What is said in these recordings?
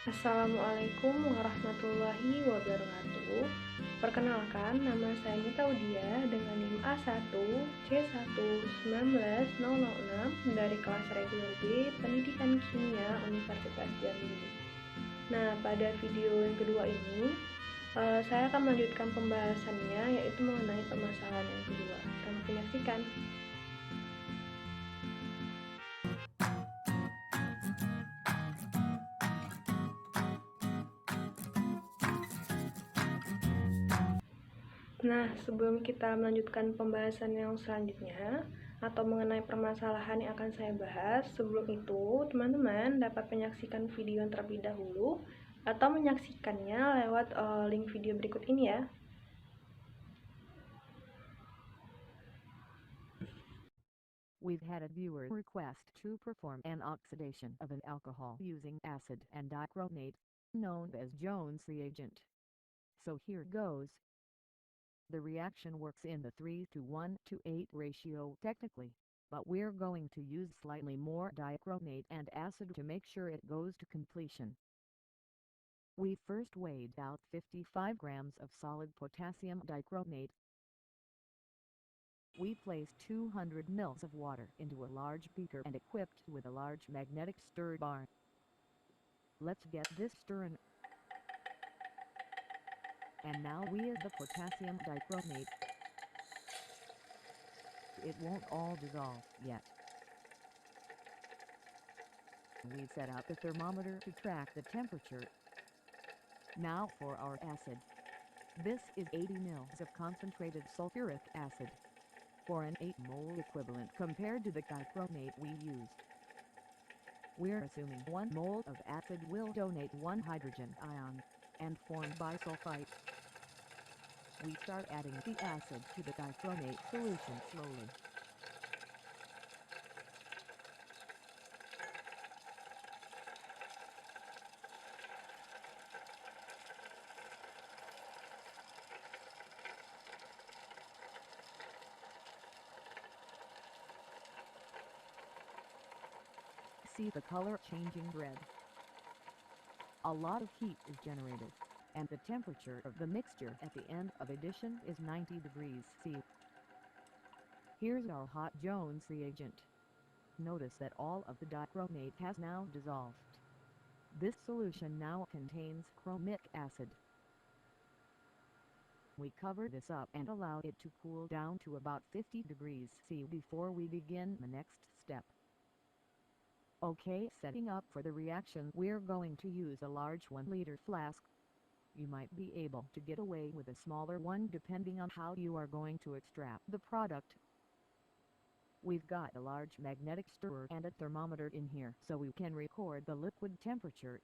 Assalamualaikum warahmatullahi wabarakatuh. Perkenalkan, nama saya Nita Udia dengan NIM A1C1190006 dari kelas reguler B Pendidikan Kimia Universitas Jambi. Nah, pada video yang kedua ini, saya akan melanjutkan pembahasannya yaitu mengenai permasalahan yang kedua. Selamat menyaksikan. Nah, sebelum kita melanjutkan pembahasan yang selanjutnya atau mengenai permasalahan yang akan saya bahas, sebelum itu teman-teman dapat menyaksikan video yang terlebih dahulu atau menyaksikannya lewat link video berikut ini ya. We've had a viewer request to perform an oxidation of an alcohol using acid and dichromate, known as Jones reagent. So here goes. The reaction works in the 3:1:8 ratio technically, but we're going to use slightly more dichromate and acid to make sure it goes to completion. We first weighed out 55 grams of solid potassium dichromate. We placed 200 ml of water into a large beaker and equipped with a large magnetic stir bar. Let's get this stirring. And now we add the potassium dichromate. It won't all dissolve yet. We set up the thermometer to track the temperature. Now for our acid. This is 80 ml of concentrated sulfuric acid, for an 8 mole equivalent compared to the dichromate we used. We're assuming 1 mole of acid will donate 1 hydrogen ion and form bisulfite. We start adding the acid to the dichromate solution slowly. See the color changing red. A lot of heat is generated, and the temperature of the mixture at the end of addition is 90 degrees C. Here's our hot Jones reagent. Notice that all of the dichromate has now dissolved. This solution now contains chromic acid. We cover this up and allow it to cool down to about 50 degrees C before we begin the next step. Okay, setting up for the reaction, we're going to use a large 1-liter flask. You might be able to get away with a smaller one depending on how you are going to extract the product. We've got a large magnetic stirrer and a thermometer in here so we can record the liquid temperature.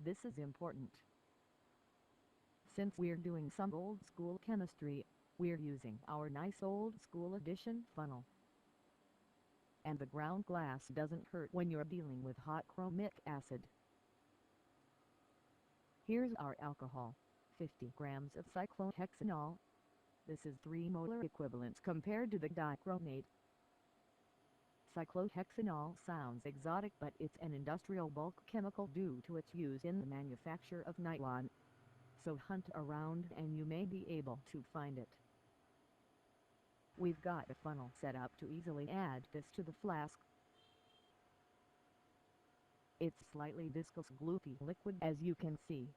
This is important. Since we're doing some old school chemistry, we're using our nice old school edition funnel. And the ground glass doesn't hurt when you're dealing with hot chromic acid. Here's our alcohol, 50 grams of cyclohexanol. This is 3 molar equivalents compared to the dichromate. Cyclohexanol sounds exotic, but it's an industrial bulk chemical due to its use in the manufacture of nylon. So hunt around and you may be able to find it. We've got a funnel set up to easily add this to the flask. It's slightly viscous gloopy liquid as you can see.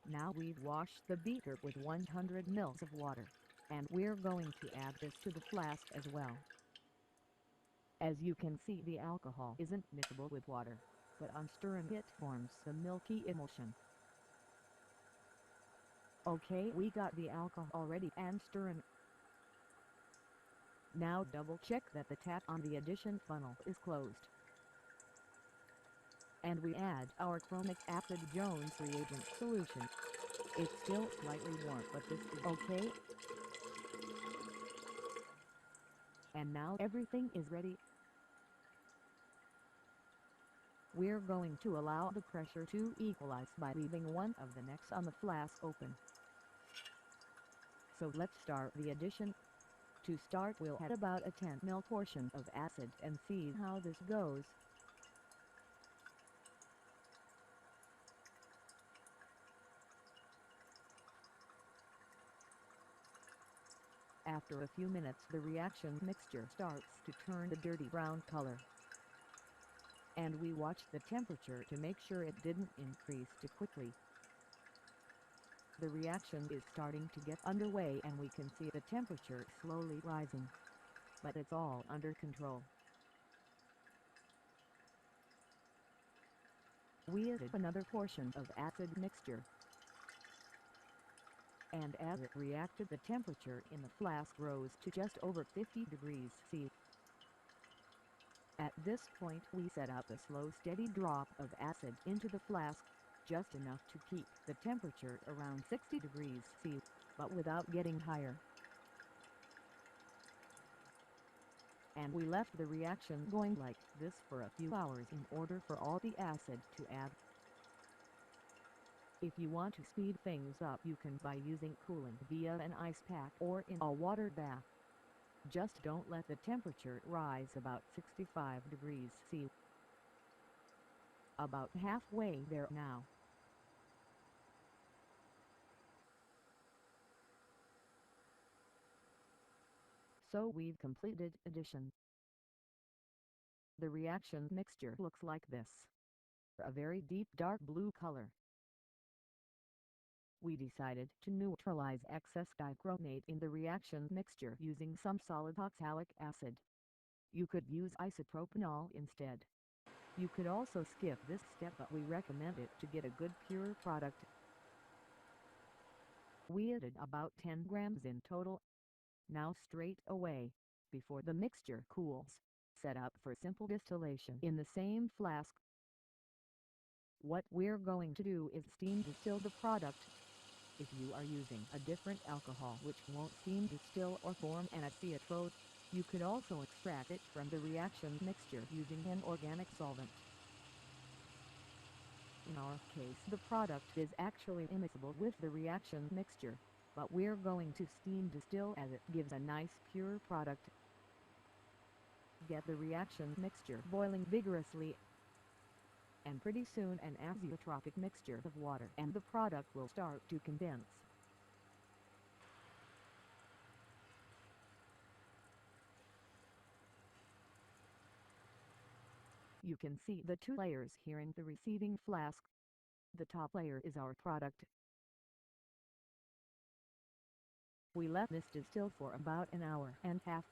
Now we've washed the beaker with 100 ml of water, and we're going to add this to the flask as well. As you can see, the alcohol isn't mixable with water, but on stirring it forms a milky emulsion. Okay, we got the alcohol ready and stirring. Now double check that the tap on the addition funnel is closed. And we add our chromic acid Jones reagent solution. It's still slightly warm, but this is okay. And now everything is ready. We're going to allow the pressure to equalize by leaving one of the necks on the flask open. So let's start the addition. To start, we'll add about a 10 ml portion of acid and see how this goes. After a few minutes, the reaction mixture starts to turn a dirty brown color. And we watch the temperature to make sure it didn't increase too quickly. The reaction is starting to get underway and we can see the temperature slowly rising. But it's all under control. We added another portion of acid mixture. And as it reacted, the temperature in the flask rose to just over 50 degrees C. At this point we set up a slow steady drop of acid into the flask, just enough to keep the temperature around 60 degrees C, but without getting higher. And we left the reaction going like this for a few hours in order for all the acid to add. If you want to speed things up, you can by using cooling via an ice pack or in a water bath. Just don't let the temperature rise about 65 degrees C. About halfway there now. So we've completed addition. The reaction mixture looks like this. A very deep dark blue color. We decided to neutralize excess dichromate in the reaction mixture using some solid oxalic acid. You could use isopropanol instead. You could also skip this step, but we recommend it to get a good pure product. We added about 10 grams in total. Now straight away, before the mixture cools, set up for simple distillation in the same flask. What we're going to do is steam distill the product. If you are using a different alcohol which won't steam distill or form an acetate, you could also extract it from the reaction mixture using an organic solvent. In our case, the product is actually immiscible with the reaction mixture, but we're going to steam distill as it gives a nice pure product. Get the reaction mixture boiling vigorously, and pretty soon an azeotropic mixture of water and the product will start to condense. You can see the two layers here in the receiving flask. The top layer is our product. We let this distill for about an hour and a half.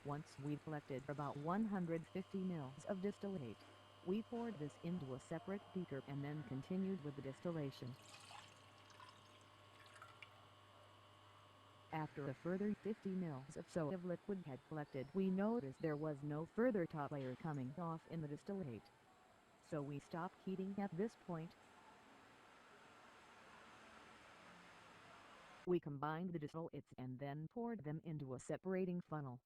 Once we've collected about 150 ml of distillate, we poured this into a separate beaker and then continued with the distillation. After a further 50 ml or so of liquid had collected, we noticed there was no further top layer coming off in the distillate. So we stopped heating at this point. We combined the distillates and then poured them into a separating funnel.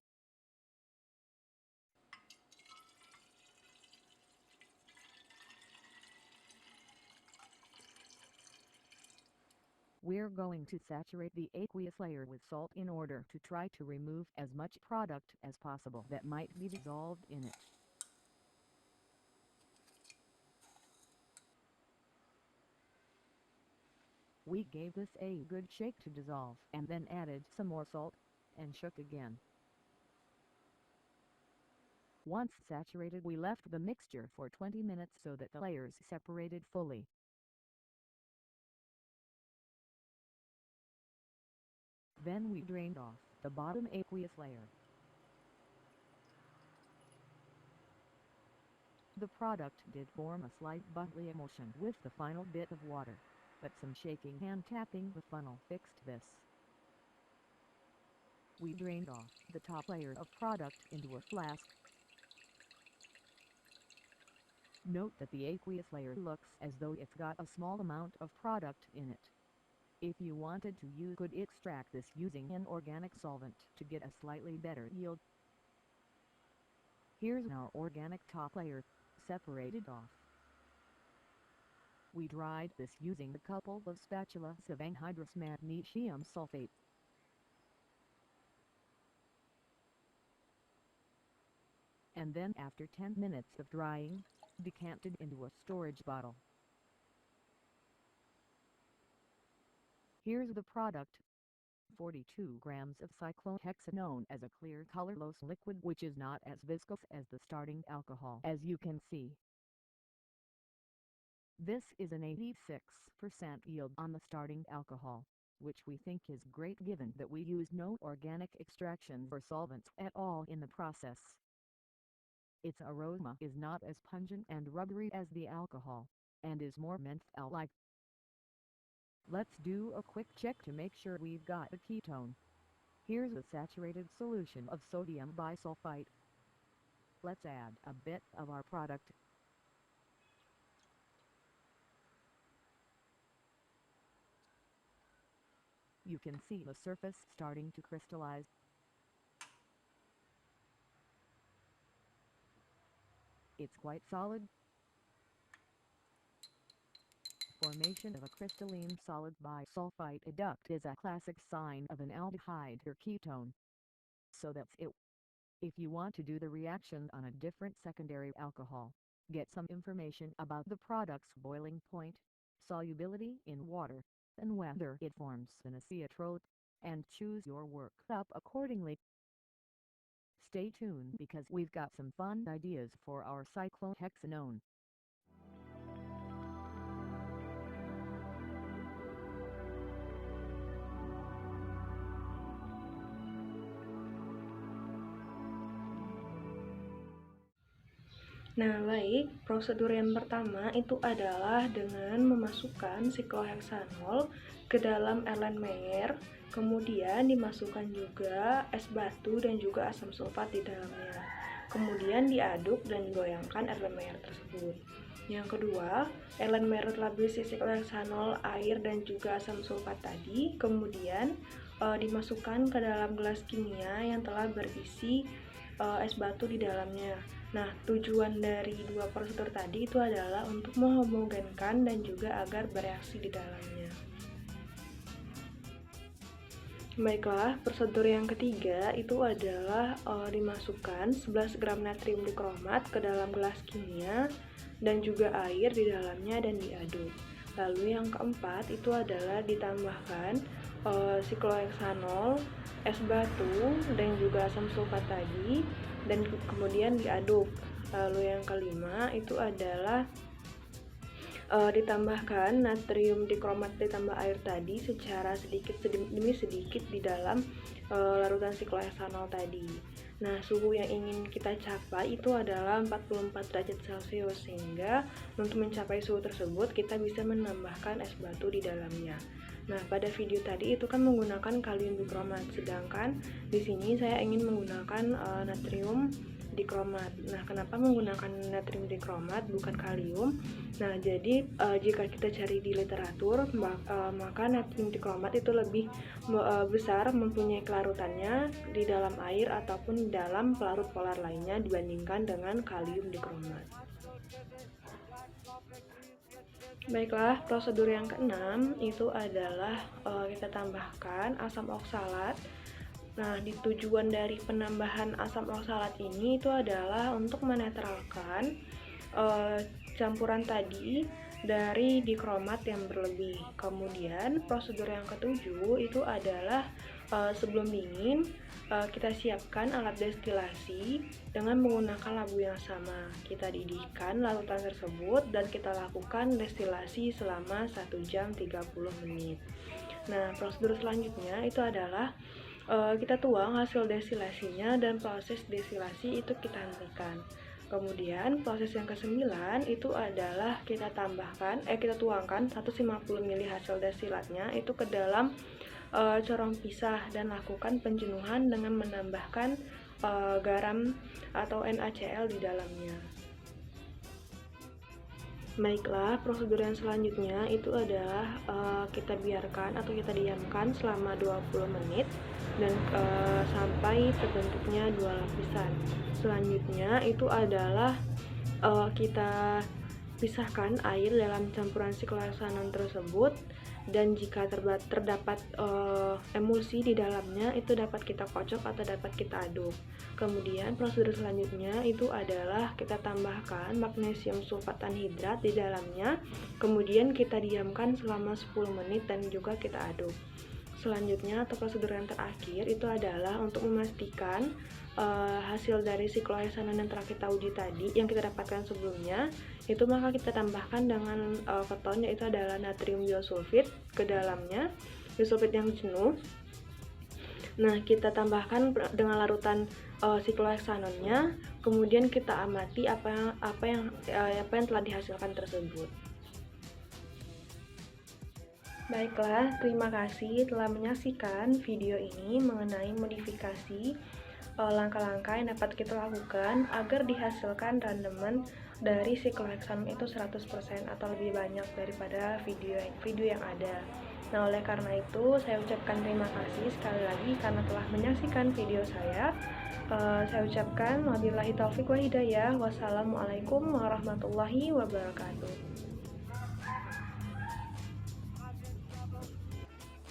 We're going to saturate the aqueous layer with salt in order to try to remove as much product as possible that might be dissolved in it. We gave this a good shake to dissolve and then added some more salt and shook again. Once saturated, we left the mixture for 20 minutes so that the layers separated fully. Then we drained off the bottom aqueous layer. The product did form a slight bubbly emulsion with the final bit of water, but some shaking and tapping the funnel fixed this. We drained off the top layer of product into a flask. Note that the aqueous layer looks as though it's got a small amount of product in it. If you wanted to, you could extract this using an organic solvent to get a slightly better yield. Here's our organic top layer, separated off. We dried this using a couple of spatulas of anhydrous magnesium sulfate. And then after 10 minutes of drying, decanted into a storage bottle. Here's the product. 42 grams of cyclohexanone as a clear colorless liquid which is not as viscous as the starting alcohol as you can see. This is an 86% yield on the starting alcohol, which we think is great given that we use no organic extraction or solvents at all in the process. Its aroma is not as pungent and rubbery as the alcohol, and is more menthol-like. Let's do a quick check to make sure we've got a ketone. Here's a saturated solution of sodium bisulfite. Let's add a bit of our product. You can see the surface starting to crystallize. It's quite solid. Formation of a crystalline solid bisulfite adduct is a classic sign of an aldehyde or ketone. So that's it. If you want to do the reaction on a different secondary alcohol, get some information about the product's boiling point, solubility in water, and whether it forms an azeotrope, and choose your workup accordingly. Stay tuned because we've got some fun ideas for our cyclohexanone. Nah, baik, prosedur yang pertama itu adalah dengan memasukkan sikloheksanol ke dalam Erlenmeyer, kemudian dimasukkan juga es batu dan juga asam sulfat di dalamnya. Kemudian diaduk dan digoyangkan Erlenmeyer tersebut. Yang kedua, Erlenmeyer telah berisi sikloheksanol, air, dan juga asam sulfat tadi, kemudian dimasukkan ke dalam gelas kimia yang telah berisi es batu di dalamnya. Nah, tujuan dari dua prosedur tadi itu adalah untuk menghomogenkan dan juga agar bereaksi di dalamnya. Baiklah, prosedur yang ketiga itu adalah dimasukkan 11 gram natrium dikromat ke dalam gelas kimia dan juga air di dalamnya dan diaduk. Lalu yang keempat itu adalah ditambahkan sikloheksanol, es batu, dan juga asam sulfat tadi, dan kemudian diaduk. Lalu yang kelima itu adalah ditambahkan natrium dikromat ditambah air tadi secara sedikit demi sedikit di dalam larutan sikloheksanol tadi. Nah, suhu yang ingin kita capai itu adalah 44 derajat Celcius, sehingga untuk mencapai suhu tersebut kita bisa menambahkan es batu di dalamnya. Nah, pada video tadi itu kan menggunakan kalium dikromat, sedangkan di sini saya ingin menggunakan natrium dikromat. Nah, kenapa menggunakan natrium dikromat bukan kalium? Nah, jadi jika kita cari di literatur, maka natrium dikromat itu lebih besar mempunyai kelarutannya di dalam air ataupun di dalam pelarut polar lainnya dibandingkan dengan kalium dikromat. Baiklah, prosedur yang keenam itu adalah kita tambahkan asam oksalat. Nah, tujuan dari penambahan asam oksalat ini itu adalah untuk menetralkan campuran tadi dari dikromat yang berlebih. Kemudian prosedur yang ketujuh itu adalah sebelum dingin kita siapkan alat destilasi dengan menggunakan labu yang sama. Kita didihkan larutan tersebut dan kita lakukan destilasi selama 1 jam 30 menit. Nah, prosedur selanjutnya itu adalah kita tuang hasil destilasinya dan proses destilasi itu kita hentikan. Kemudian proses yang ke-9 itu adalah kita tuangkan 150 ml hasil destilatnya itu ke dalam corong pisah dan lakukan penjenuhan dengan menambahkan garam atau NaCl di dalamnya. Baiklah, prosedur yang selanjutnya itu adalah kita biarkan atau kita diamkan selama 20 menit dan sampai terbentuknya 2 lapisan. Selanjutnya itu adalah kita Pisahkan air dalam campuran sikloheksanon tersebut, dan jika terdapat emulsi di dalamnya, itu dapat kita kocok atau dapat kita aduk. Kemudian prosedur selanjutnya itu adalah kita tambahkan magnesium sulfat anhidrat di dalamnya, kemudian kita diamkan selama 10 menit dan juga kita aduk. Selanjutnya atau prosedur yang terakhir itu adalah untuk memastikan hasil dari sikloheksanon yang telah kita uji tadi, yang kita dapatkan sebelumnya, itu maka kita tambahkan dengan keton, yaitu adalah natrium biosulfit ke dalamnya, biosulfit yang jenuh. Nah, kita tambahkan dengan larutan sikloheksanonnya, kemudian kita amati apa yang telah dihasilkan tersebut. Baiklah, terima kasih telah menyaksikan video ini mengenai modifikasi langkah-langkah yang dapat kita lakukan agar dihasilkan randemen dari sikloheksanon itu 100% atau lebih banyak daripada video yang ada. Nah, oleh karena itu saya ucapkan terima kasih sekali lagi karena telah menyaksikan video saya. Saya ucapkan wabillahi taufik wa hidayah. Wassalamualaikum warahmatullahi wabarakatuh.